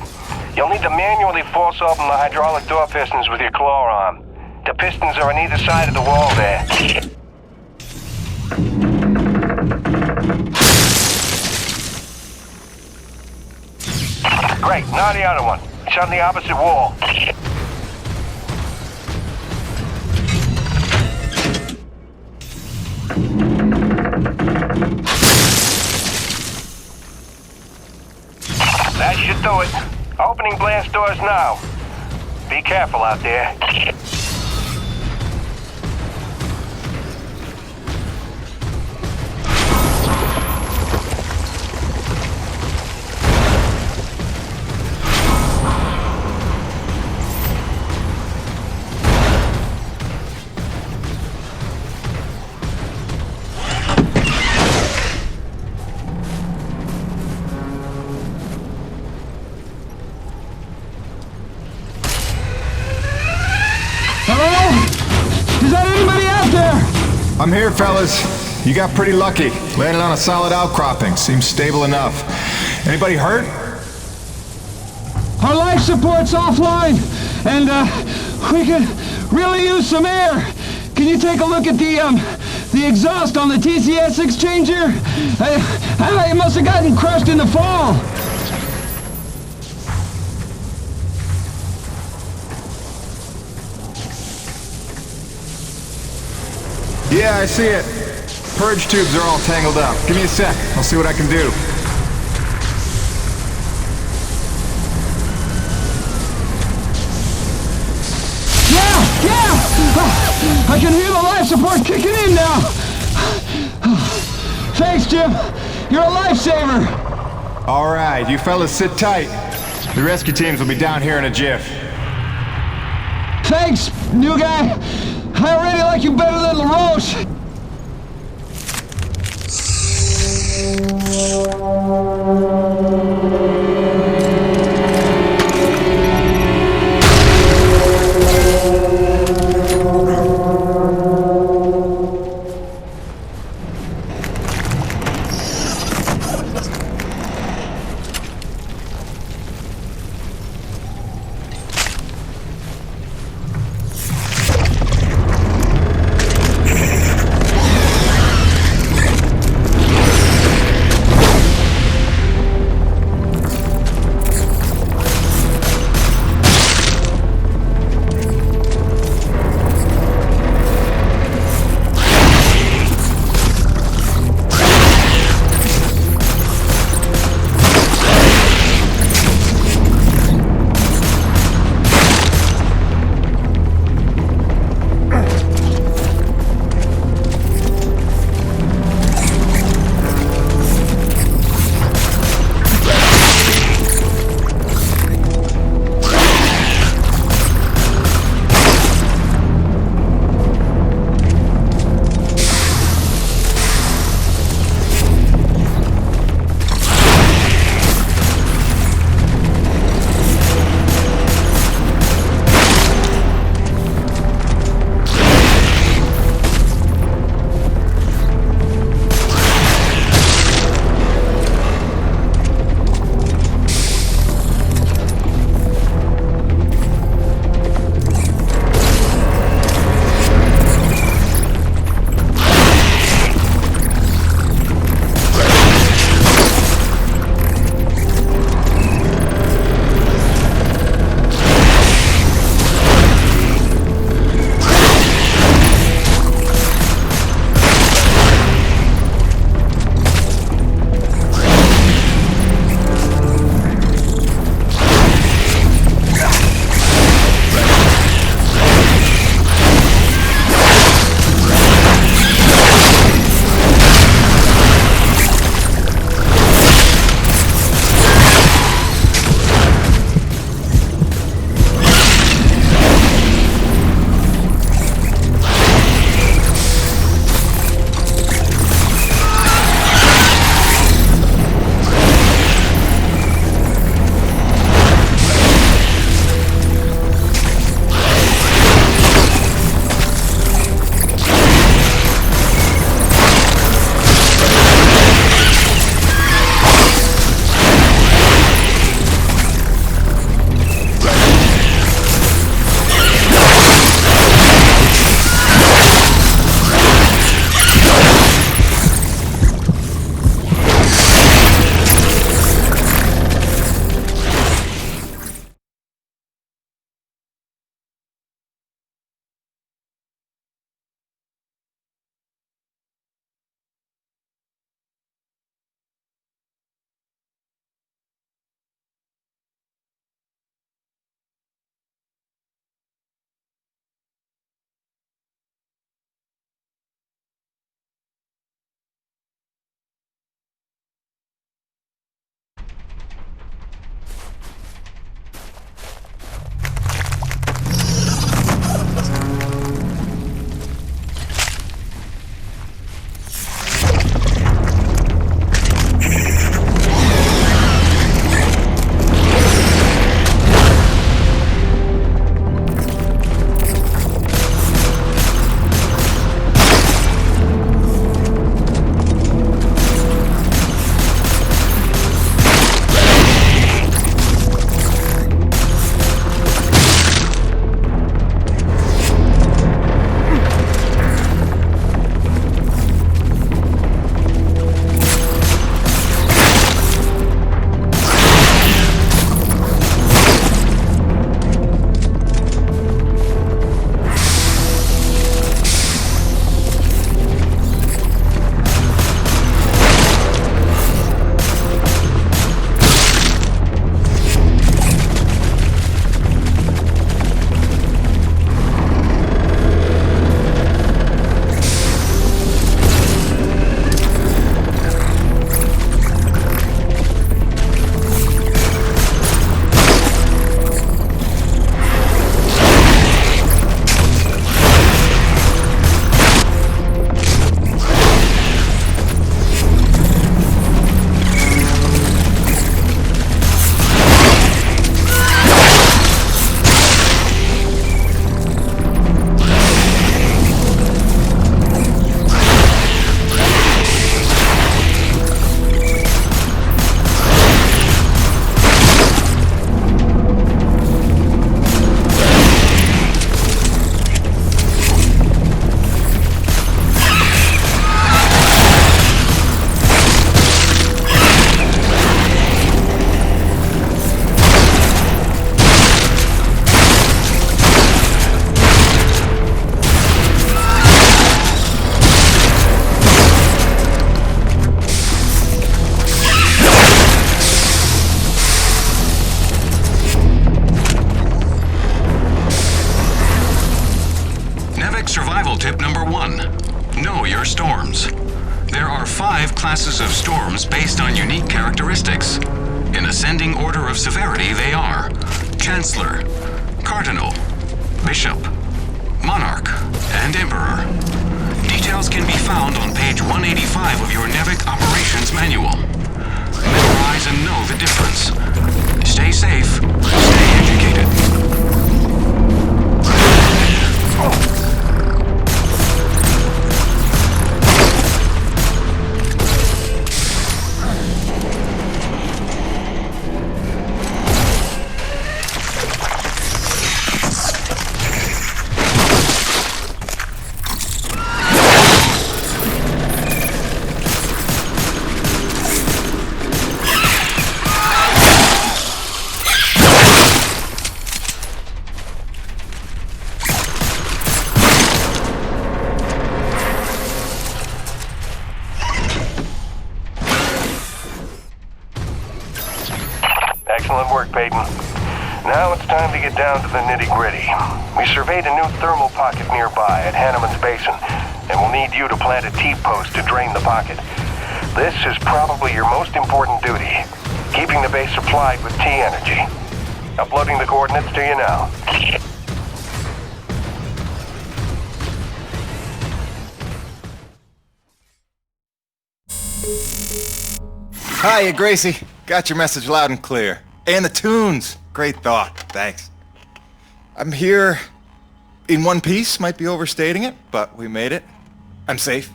You'll need to manually force open the hydraulic door pistons with your claw arm. The pistons are on either side of the wall there. Great, now the other one. It's on the opposite wall. That should do it. Opening blast doors now. Be careful out there. Hello? Is that anybody out there? I'm here, fellas. You got pretty lucky. Landed on a solid outcropping. Seems stable enough. Anybody hurt? Our life support's offline, and we could really use some air. Can you take a look at the exhaust on the TCS exchanger? It must have gotten crushed in the fall. Yeah, I see it. Purge tubes are all tangled up. Give me a sec. I'll see what I can do. Yeah! I can hear the life support kicking in now. Thanks, Jim. You're a lifesaver. All right, you fellas sit tight. The rescue teams will be down here in a jiff. Thanks, new guy. I already like you better than LaRoche. Quick survival tip number 1. Know your storms. There are 5 classes of storms based on unique characteristics. In ascending order of severity, they are Chancellor, Cardinal, Bishop, Monarch, and Emperor. Details can be found on page 185 of your NEVIC Operations Manual. Memorize and know the difference. Stay safe, stay educated. Excellent work, Peyton. Now it's time to get down to the nitty-gritty. We surveyed a new thermal pocket nearby at Hanneman's Basin, and we'll need you to plant a T-post to drain the pocket. This is probably your most important duty, keeping the base supplied with T-energy. Uploading the coordinates to you now. Hiya, Gracie. Got your message loud and clear. And the tunes. Great thought. Thanks. I'm here in one piece. Might be overstating it, but we made it. I'm safe.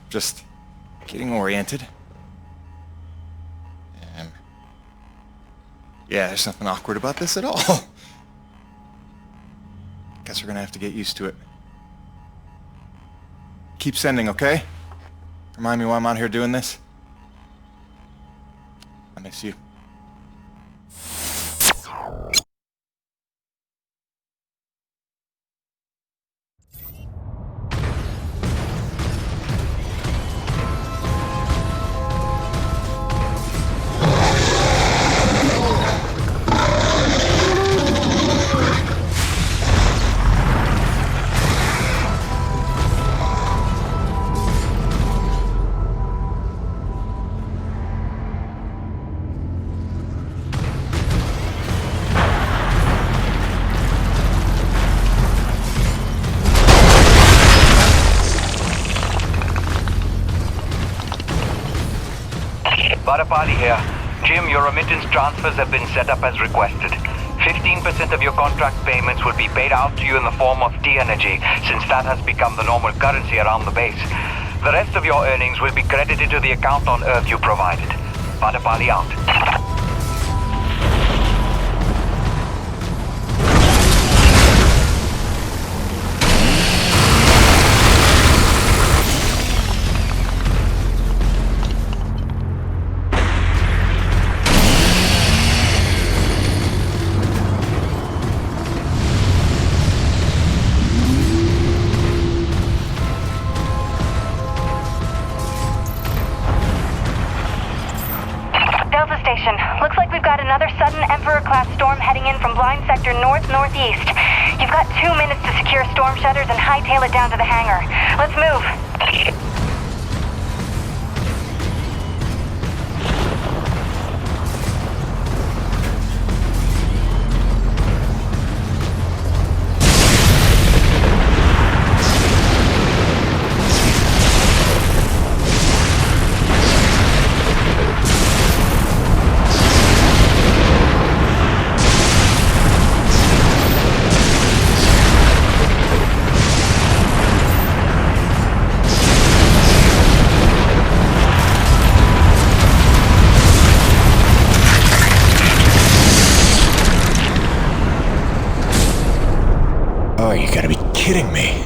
Just getting oriented. Yeah, there's nothing awkward about this at all. Guess we're gonna have to get used to it. Keep sending, okay? Remind me why I'm out here doing this. I miss you. Varapali here. Jim, your remittance transfers have been set up as requested. 15% of your contract payments will be paid out to you in the form of T-energy, since that has become the normal currency around the base. The rest of your earnings will be credited to the account on Earth you provided. Varapali out. Looks like we've got another sudden Emperor-class storm heading in from blind sector north-northeast. You've got 2 minutes to secure storm shutters and hightail it down to the hangar. Let's move. Oh, you gotta be kidding me.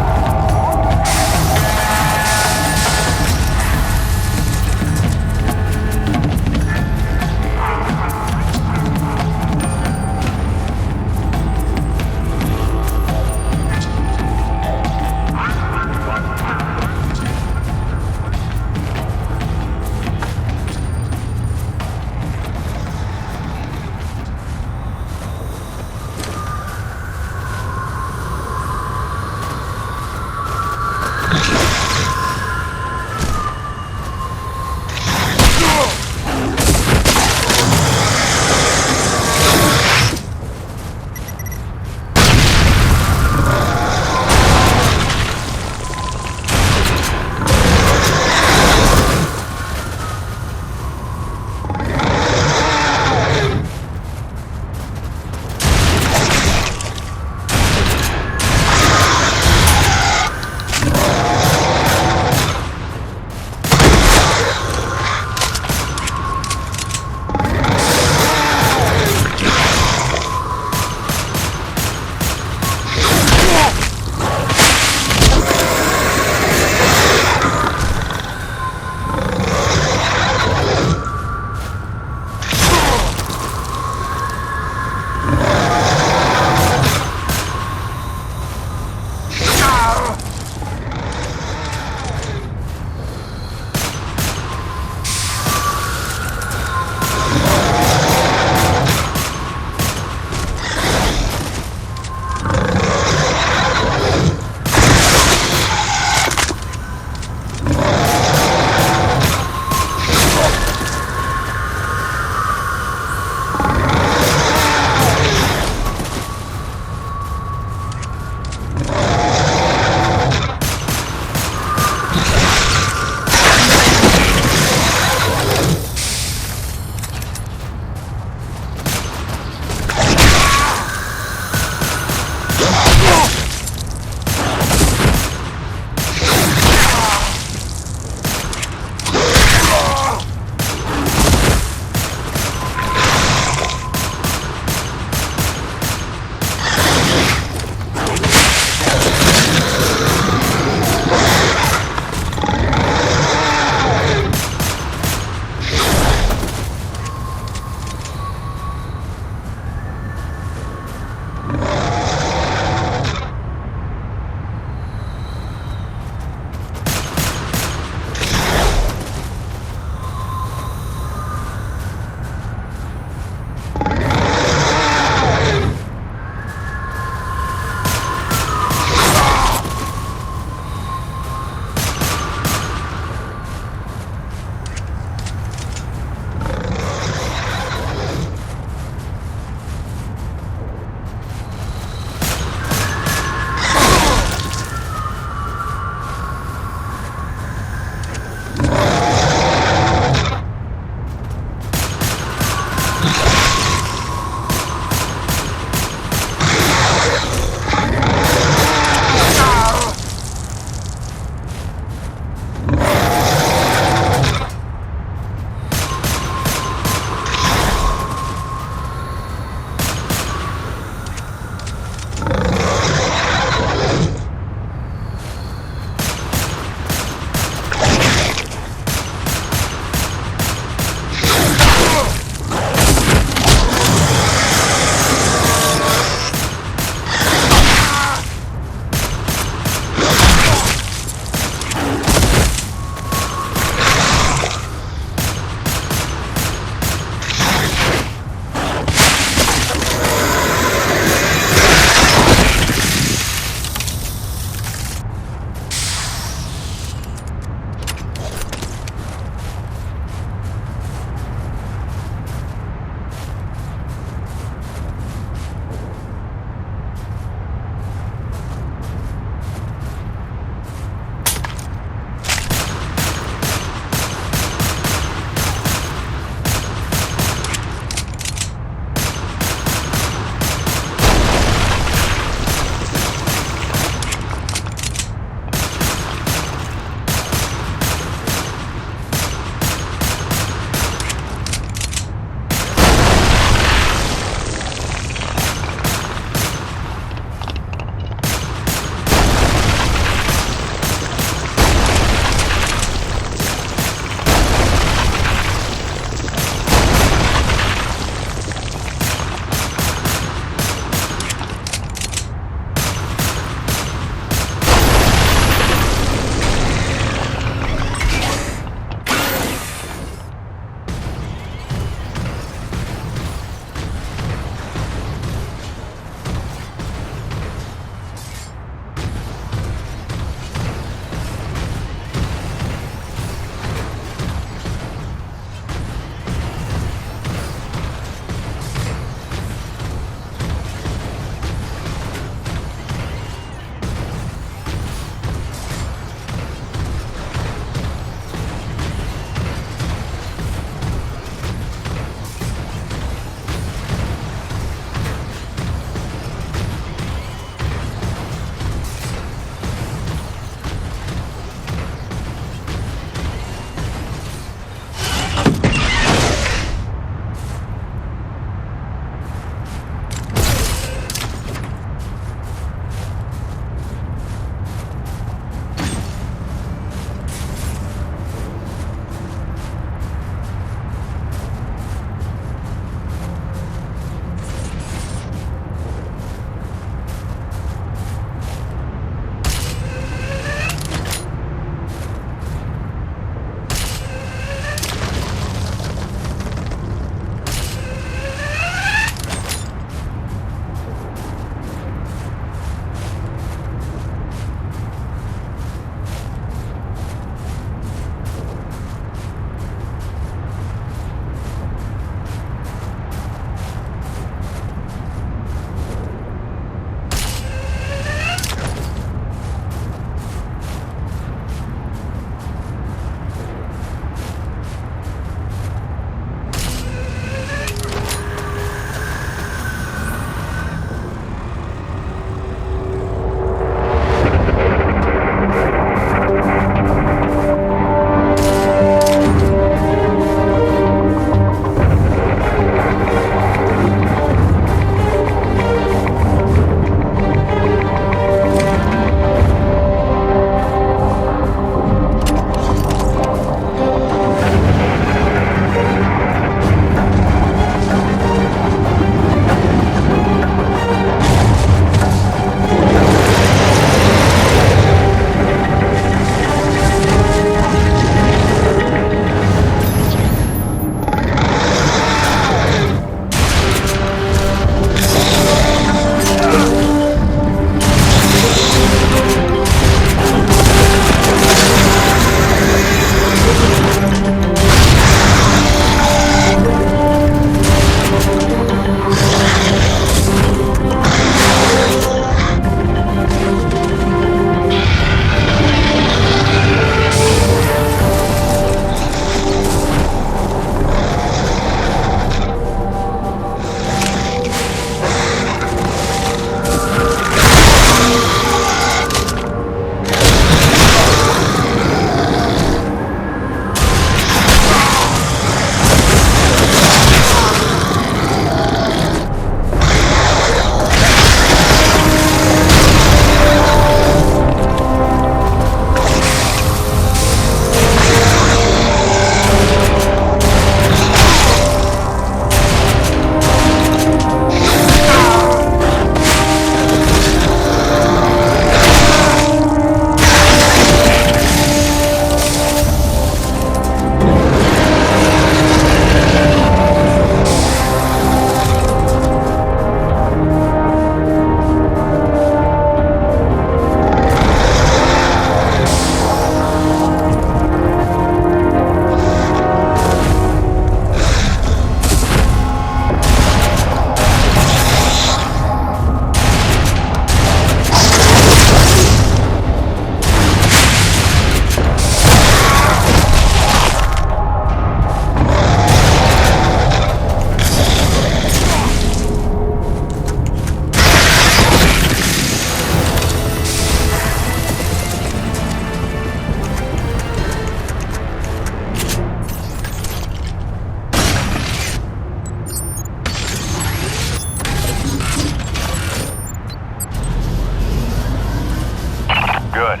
Good.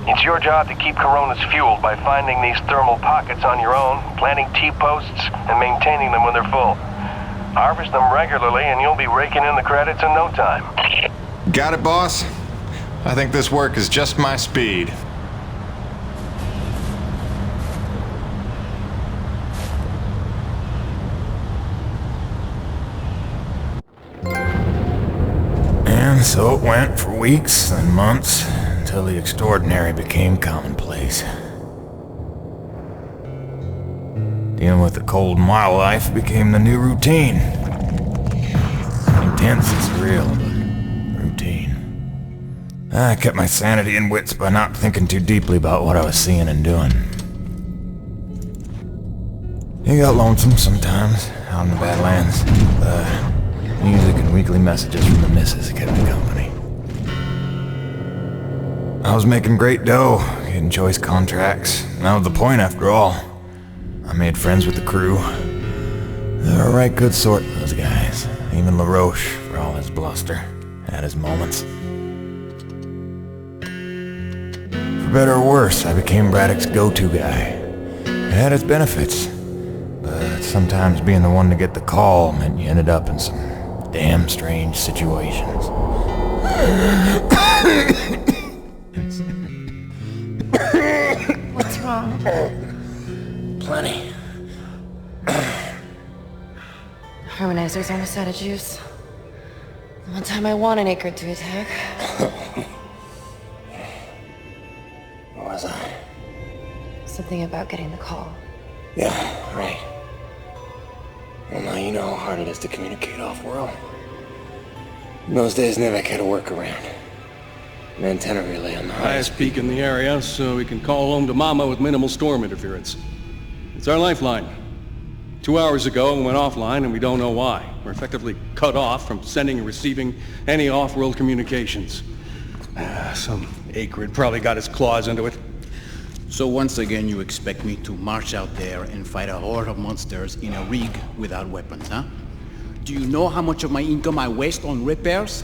It's your job to keep Coronas fueled by finding these thermal pockets on your own, planting T-posts, and maintaining them when they're full. Harvest them regularly and you'll be raking in the credits in no time. Got it, boss? I think this work is just my speed. And so it went for weeks and months, until the extraordinary became commonplace. Dealing with the cold and wild life became the new routine. Intense and surreal, but routine. I kept my sanity and wits by not thinking too deeply about what I was seeing and doing. It got lonesome sometimes, out in the Badlands. Music and weekly messages from the missus kept me company. I was making great dough, getting choice contracts. That was the point after all. I made friends with the crew. They were a right good sort, those guys. Even LaRoche, for all his bluster, had his moments. For better or worse, I became Braddock's go-to guy. It had its benefits, but sometimes being the one to get the call meant you ended up in some damn strange situations. What's wrong? Plenty. Harmonizer's almost out of juice. The one time I want an acre to attack. Where was I? Something about getting the call. Yeah, right. Well, now you know how hard it is to communicate off-world. In those days, Nivek had a workaround. An antenna relay on the highest peak in the area, so we can call home to Mama with minimal storm interference. It's our lifeline. 2 hours ago, we went offline, and we don't know why. We're effectively cut off from sending and receiving any off-world communications. Some acrid probably got his claws into it. So once again, you expect me to march out there and fight a horde of monsters in a rig without weapons, huh? Do you know how much of my income I waste on repairs?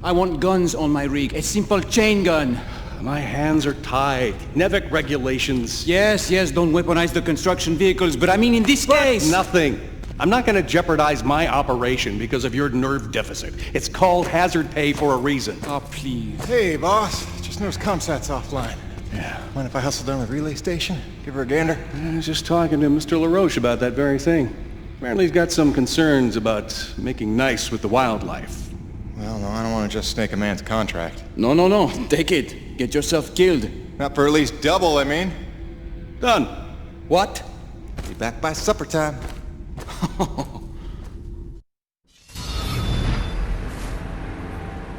I want guns on my rig, a simple chain gun. My hands are tied. Nevik regulations. Yes, don't weaponize the construction vehicles, but I mean in this case... Nothing. I'm not going to jeopardize my operation because of your nerve deficit. It's called hazard pay for a reason. Oh, please. Hey, boss. Just noticed ComSat's offline. Yeah. Mind if I hustle down to the relay station? Give her a gander? I was just talking to Mr. LaRoche about that very thing. Apparently he's got some concerns about making nice with the wildlife. Well, no, I don't want to just snake a man's contract. No. Take it. Get yourself killed. Not for at least double, I mean. Done. What? Be back by supper time.